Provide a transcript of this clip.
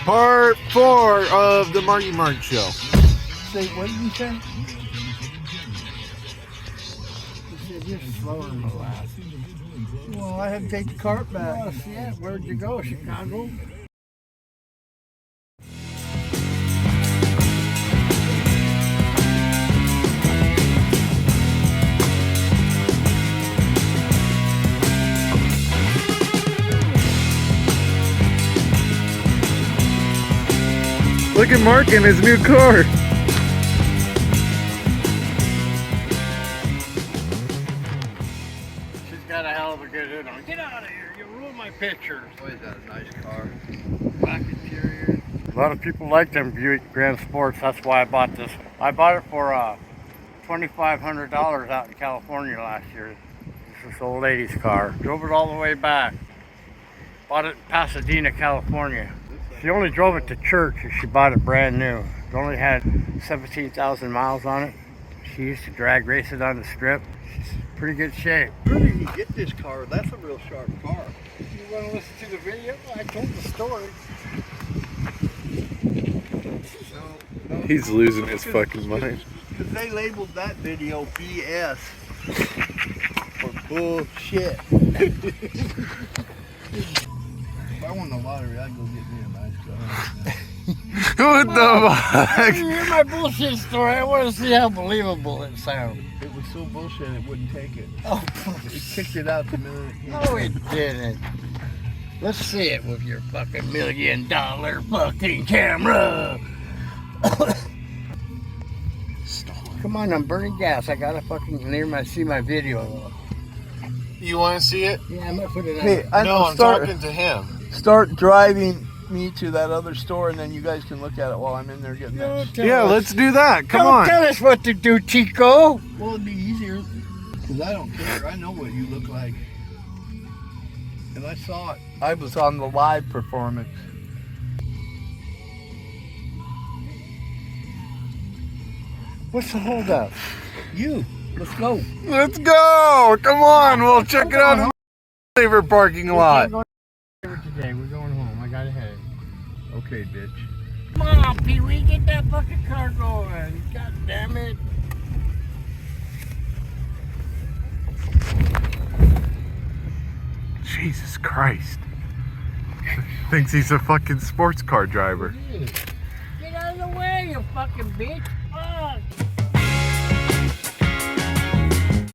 Part 4 of the MarkyMark's show. Say, what did you say? You said you're slower than the last. Well, I had to take the cart back. Oh, shit. Where'd you go, Chicago? Look at Mark in his new car. She's got a hell of a good hood on. Get out of here. You'll ruin my pictures. Boy, that's a nice car. Black interior. A lot of people like them Buick Grand Sports. That's why I bought this. I bought it for $2,500 out in California last year. It's this old lady's car. Drove it all the way back. Bought it in Pasadena, California. She only drove it to church and she bought it brand new. It only had 17,000 miles on it. She used to drag race it on the strip. She's in pretty good shape. Where did you get this car? That's a real sharp car. You want to listen to the video? I told the story. No, He's losing his fucking mind. Because they labeled that video BS. For bullshit. If I won the lottery, I'd go get me a nice car. What the fuck? You hear my bullshit story? I want to see how believable it sounds. It was so bullshit it wouldn't take it. Oh, It kicked it out the minute. no, it didn't. Let's see it with your fucking $1 million fucking camera. Come on, I'm burning gas. I gotta fucking see my video. You want to see it? Yeah, I'm gonna put it on. Hey, I'm talking to him. Start driving me to that other store, and then you guys can look at it while I'm in there getting that. Yeah, let's do that. Come Don't on. tell us what to do, Chico. Well, it'd be easier because I don't care. I know what you look like, and I saw it. I was on the live performance. What's the holdup? You, let's go. Let's go. Come on. We'll check it out in the Saver parking lot. Today we're going home. I got a headache. Okay, bitch. Come on, Pee Wee, get that fucking car going. God damn it. Jesus Christ. Thinks he's a fucking sports car driver. Get out of the way, you fucking bitch.